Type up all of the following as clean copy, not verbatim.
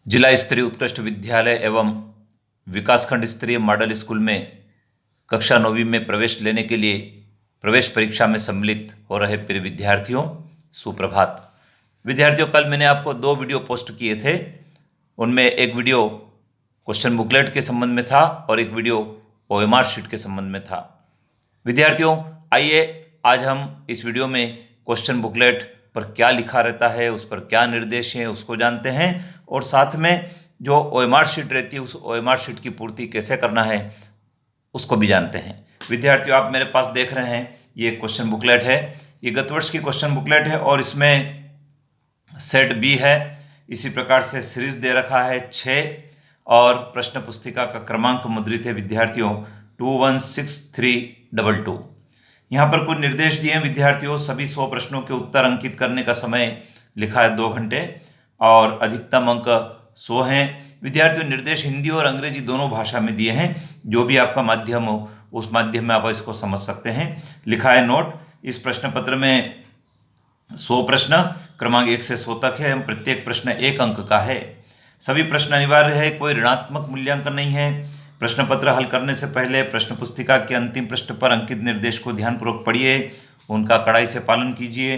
जिला स्तरीय उत्कृष्ट विद्यालय एवं विकासखंड स्तरीय मॉडल स्कूल में कक्षा 9वीं में प्रवेश लेने के लिए प्रवेश परीक्षा में सम्मिलित हो रहे प्रिय विद्यार्थियों, सुप्रभात। विद्यार्थियों, कल मैंने आपको 2 वीडियो पोस्ट किए थे। उनमें एक वीडियो क्वेश्चन बुकलेट के संबंध में था और एक वीडियो OMR शीट के संबंध में था। विद्यार्थियों, आइए आज हम इस वीडियो में क्वेश्चन बुकलेट पर क्या लिखा रहता है, उस पर क्या निर्देश हैं, उसको जानते हैं और साथ में जो OMR शीट रहती है उस OMR शीट की पूर्ति कैसे करना है उसको भी जानते हैं। विद्यार्थियों, आप मेरे पास देख रहे हैं ये क्वेश्चन बुकलेट है। ये गत वर्ष की क्वेश्चन बुकलेट है और इसमें सेट बी है। इसी प्रकार से सीरीज दे रखा है 6 और प्रश्न पुस्तिका का क्रमांक मुद्रित है विद्यार्थियों 216322। यहाँ पर कुछ निर्देश दिए हैं विद्यार्थियों। सभी 100 प्रश्नों के उत्तर अंकित करने का समय लिखा है 2 घंटे और अधिकतम अंक 100 हैं। विद्यार्थियों, निर्देश हिंदी और अंग्रेजी दोनों भाषा में दिए हैं। जो भी आपका माध्यम हो उस माध्यम में आप इसको समझ सकते हैं। लिखा है नोट, इस प्रश्न पत्र में 100 प्रश्न क्रमांक 1 से 100 तक है। प्रत्येक प्रश्न 1 अंक का है। सभी प्रश्न अनिवार्य है, कोई ऋणात्मक मूल्यांकन नहीं है। प्रश्न पत्र हल करने से पहले प्रश्न पुस्तिका के अंतिम पृष्ठ पर अंकित निर्देश को ध्यानपूर्वक पढ़िए, उनका कड़ाई से पालन कीजिए।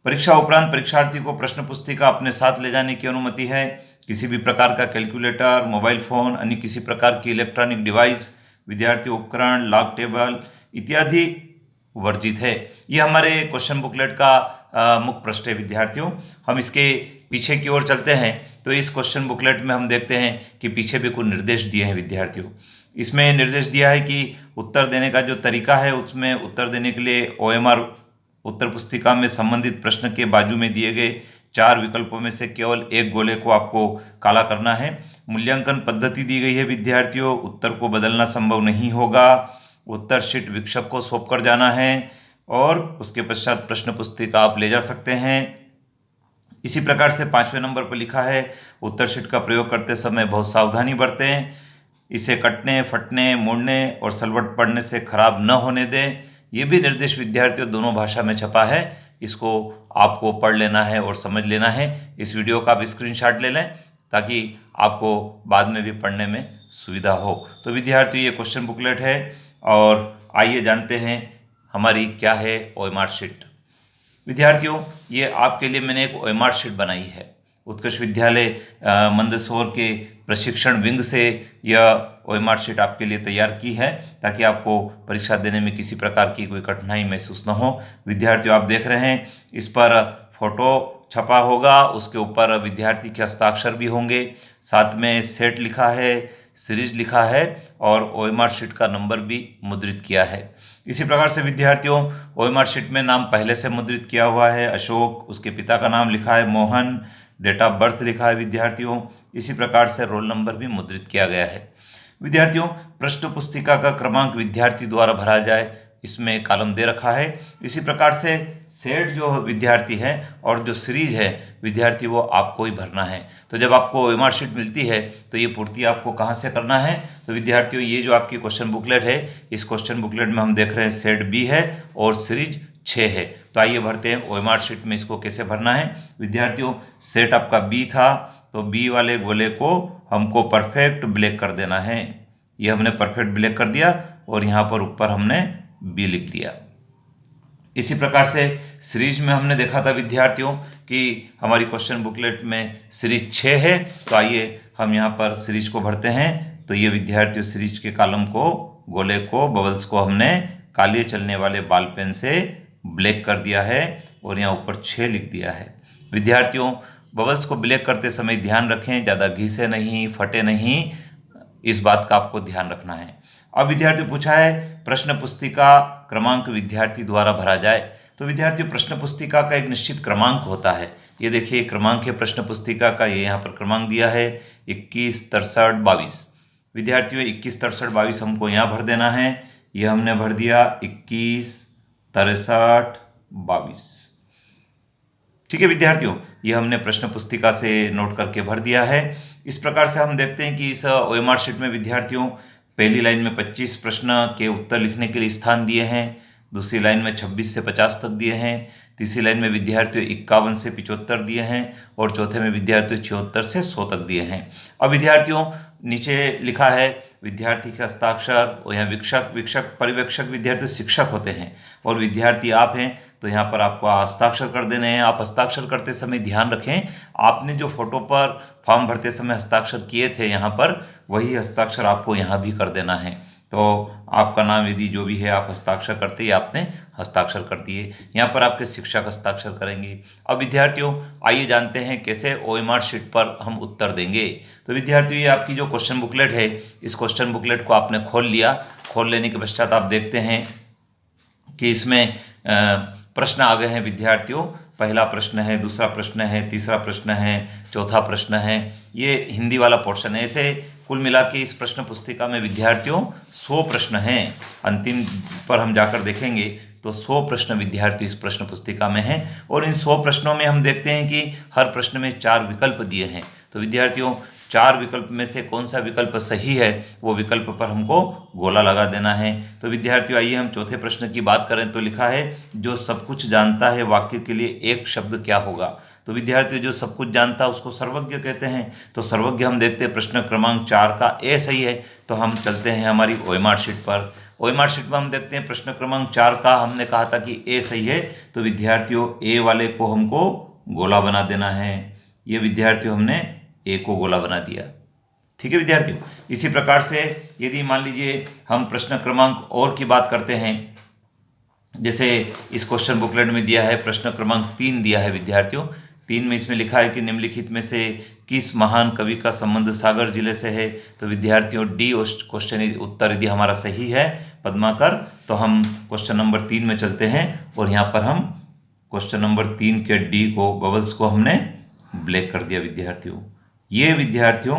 परीक्षा उपरांत परीक्षार्थी को प्रश्न पुस्तिका अपने साथ ले जाने की अनुमति है। किसी भी प्रकार का कैलकुलेटर, मोबाइल फोन, अन्य किसी प्रकार की इलेक्ट्रॉनिक डिवाइस, विद्यार्थी उपकरण, लॉक टेबल इत्यादि वर्जित है। ये हमारे क्वेश्चन बुकलेट का मुख्य पृष्ठ है विद्यार्थियों। हम इसके पीछे की ओर चलते हैं तो इस क्वेश्चन बुकलेट में हम देखते हैं कि पीछे भी कुछ निर्देश दिए हैं विद्यार्थियों। इसमें निर्देश दिया है कि उत्तर देने का जो तरीका है उसमें उत्तर देने के लिए OMR उत्तर पुस्तिका में संबंधित प्रश्न के बाजू में दिए गए 4 विकल्पों में से केवल एक गोले को आपको काला करना है। मूल्यांकन पद्धति दी गई है विद्यार्थियों। उत्तर को बदलना संभव नहीं होगा। उत्तर शीट विक्षक को सौंप कर जाना है और उसके पश्चात प्रश्न पुस्तिका आप ले जा सकते हैं। इसी प्रकार से 5वें नंबर पर लिखा है, उत्तर शीट का प्रयोग करते समय बहुत सावधानी बरतें। इसे कटने, फटने, मोड़ने और सलवट पड़ने से खराब न होने दें। ये भी निर्देश विद्यार्थियों दोनों भाषा में छपा है। इसको आपको पढ़ लेना है और समझ लेना है। इस वीडियो का आप स्क्रीनशॉट ले लें ताकि आपको बाद में भी पढ़ने में सुविधा हो। तो विद्यार्थियों, ये क्वेश्चन बुकलेट है और आइए जानते हैं हमारी क्या है OMR शीट। विद्यार्थियों, ये आपके लिए मैंने एक OMR शीट बनाई है। उत्कृष्ट विद्यालय मंदसौर के प्रशिक्षण विंग से यह OMR शीट आपके लिए तैयार की है ताकि आपको परीक्षा देने में किसी प्रकार की कोई कठिनाई महसूस न हो। विद्यार्थियों, आप देख रहे हैं इस पर फोटो छपा होगा, उसके ऊपर विद्यार्थी के हस्ताक्षर भी होंगे, साथ में सेट लिखा है, सीरीज लिखा है और OMR शीट का नंबर भी मुद्रित किया है। इसी प्रकार से विद्यार्थियों, OMR शीट में नाम पहले से मुद्रित किया हुआ है अशोक, उसके पिता का नाम लिखा है मोहन, डेट ऑफ बर्थ लिखा है विद्यार्थियों। इसी प्रकार से रोल नंबर भी मुद्रित किया गया है। विद्यार्थियों, प्रश्न पुस्तिका का क्रमांक विद्यार्थी द्वारा भरा जाए, इसमें कॉलम दे रखा है। इसी प्रकार से सेट जो विद्यार्थी है और जो सीरीज है विद्यार्थी वो आपको ही भरना है। तो जब आपको OMR शीट मिलती है तो ये पूर्ति आपको कहाँ से करना है? तो विद्यार्थियों, ये जो आपकी क्वेश्चन बुकलेट है, इस क्वेश्चन बुकलेट में हम देख रहे हैं सेट बी है और सीरीज 6 है। तो आइए भरते हैं OMR शीट में इसको कैसे भरना है। विद्यार्थियों, सेट आपका बी था तो बी वाले गोले को हमको परफेक्ट ब्लैक कर देना है। ये हमने परफेक्ट ब्लैक कर दिया और यहाँ पर ऊपर हमने बी लिख दिया। इसी प्रकार से सीरीज में हमने देखा था विद्यार्थियों कि हमारी क्वेश्चन बुकलेट में सीरीज 6 है। तो आइए हम यहाँ पर सीरीज को भरते हैं। तो ये विद्यार्थियों सीरीज के कॉलम को, गोले को, बबल्स को हमने काले चलने वाले बॉल पेन से ब्लैक कर दिया है और यहाँ ऊपर 6 लिख दिया है। विद्यार्थियों, बबल्स को ब्लैक करते समय ध्यान रखें, ज़्यादा घिसे नहीं, फटे नहीं, इस बात का आपको ध्यान रखना है। अब विद्यार्थी पूछा है प्रश्न पुस्तिका क्रमांक विद्यार्थी द्वारा भरा जाए। तो विद्यार्थी, प्रश्न पुस्तिका का एक निश्चित क्रमांक होता है। ये देखिए क्रमांक है प्रश्न पुस्तिका का, ये यहाँ पर क्रमांक दिया है 21 63 22। विद्यार्थियों, 21 63 22 हमको यहाँ भर देना है। ये हमने भर दिया 21 63 22। ठीक है विद्यार्थियों, ये हमने प्रश्न पुस्तिका से नोट करके भर दिया है। इस प्रकार से हम देखते हैं कि इस OMR शीट में विद्यार्थियों पहली लाइन में 25 प्रश्न के उत्तर लिखने के लिए स्थान दिए हैं, दूसरी लाइन में 26 से 50 तक दिए हैं, तीसरी लाइन में विद्यार्थियों 51 से 75 दिए हैं और चौथे में विद्यार्थियों 74 से 100 तक दिए हैं। अब विद्यार्थियों नीचे लिखा है विद्यार्थी के हस्ताक्षर, और यहाँ विक्षक पर्यवेक्षक विद्यार्थी शिक्षक होते हैं और विद्यार्थी आप हैं, तो यहाँ पर आपको हस्ताक्षर कर देने हैं। आप हस्ताक्षर करते समय ध्यान रखें, आपने जो फोटो पर फॉर्म भरते समय हस्ताक्षर किए थे यहाँ पर, वही हस्ताक्षर आपको यहाँ भी कर देना है। तो आपका नाम यदि जो भी है आप हस्ताक्षर करते ही आपने हस्ताक्षर कर दिए। यहाँ पर आपके शिक्षक हस्ताक्षर करेंगे। अब विद्यार्थियों आइए जानते हैं कैसे OMR शीट पर हम उत्तर देंगे। तो विद्यार्थियों ये आपकी जो क्वेश्चन बुकलेट है, इस क्वेश्चन बुकलेट को आपने खोल लिया। खोल लेने के पश्चात आप देखते हैं कि इसमें प्रश्न आ गए हैं विद्यार्थियों। पहला प्रश्न है, दूसरा प्रश्न है, तीसरा प्रश्न है, चौथा प्रश्न है। ये हिंदी वाला पोर्शन है। ऐसे कुल मिला के इस प्रश्न पुस्तिका में विद्यार्थियों 100 प्रश्न हैं। अंतिम पर हम जाकर देखेंगे तो 100 प्रश्न विद्यार्थी इस प्रश्न पुस्तिका में हैं और इन 100 प्रश्नों में हम देखते हैं कि हर प्रश्न में 4 विकल्प दिए हैं। तो विद्यार्थियों 4 विकल्प में से कौन सा विकल्प सही है, वो विकल्प पर हमको गोला लगा देना है। तो विद्यार्थियों आइए हम चौथे प्रश्न की बात करें तो लिखा है जो सब कुछ जानता है वाक्य के लिए एक शब्द क्या होगा। तो विद्यार्थियों जो सब कुछ जानता है उसको सर्वज्ञ कहते हैं। तो सर्वज्ञ हम देखते हैं प्रश्न क्रमांक 4 का ए सही है। तो हम चलते हैं हमारी OMR शीट पर। OMR शीट में हम देखते हैं प्रश्न क्रमांक 4 का हमने कहा था कि ए सही है, तो विद्यार्थियों ए वाले को हमको गोला बना देना है। ये विद्यार्थियों हमने ए को गोला बना दिया। ठीक है विद्यार्थियों, इसी प्रकार से यदि मान लीजिए हम प्रश्न क्रमांक और की बात करते हैं, जैसे इस क्वेश्चन बुकलेट में दिया है प्रश्न क्रमांक 3 दिया है विद्यार्थियों। 3 में इसमें लिखा है कि निम्नलिखित में से किस महान कवि का संबंध सागर जिले से है। तो विद्यार्थियों डी क्वेश्चन उत्तर यदि हमारा सही है पद्माकर, तो हम क्वेश्चन नंबर 3 में चलते हैं और यहाँ पर हम क्वेश्चन नंबर 3 के डी को बबल्स को हमने ब्लैक कर दिया विद्यार्थियों। ये विद्यार्थियों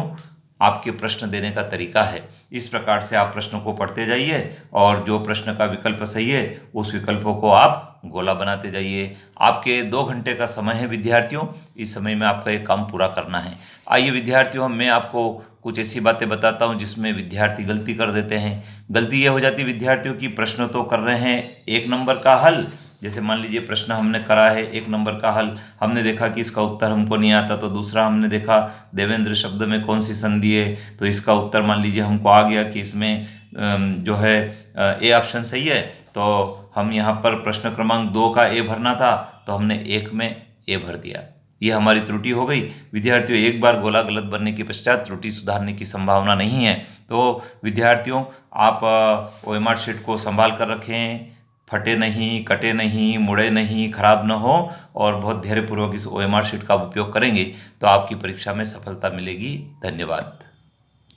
आपके प्रश्न देने का तरीका है। इस प्रकार से आप प्रश्नों को पढ़ते जाइए और जो प्रश्न का विकल्प सही है उस विकल्पों को आप गोला बनाते जाइए। आपके 2 घंटे का समय है विद्यार्थियों, इस समय में आपका ये काम पूरा करना है। आइए विद्यार्थियों मैं आपको कुछ ऐसी बातें बताता हूँ जिसमें विद्यार्थी गलती कर देते हैं। गलती ये हो जाती है विद्यार्थियों की, प्रश्न तो कर रहे हैं 1 नंबर का हल। जैसे मान लीजिए प्रश्न हमने करा है 1 नंबर का हल, हमने देखा कि इसका उत्तर हमको नहीं आता, तो दूसरा हमने देखा देवेंद्र शब्द में कौन सी संधि है, तो इसका उत्तर मान लीजिए हमको आ गया कि इसमें जो है ए ऑप्शन सही है। तो हम यहाँ पर प्रश्न क्रमांक 2 का ए भरना था, तो हमने 1 में ए भर दिया। ये हमारी त्रुटि हो गई विद्यार्थियों। एक बार गोला गलत बनने के पश्चात त्रुटि सुधारने की संभावना नहीं है। तो विद्यार्थियों आप OMR शीट को संभाल कर रखें, फटे नहीं, कटे नहीं, मुड़े नहीं, खराब न हो, और बहुत धैर्यपूर्वक इस OMR शीट का उपयोग करेंगे तो आपकी परीक्षा में सफलता मिलेगी। धन्यवाद।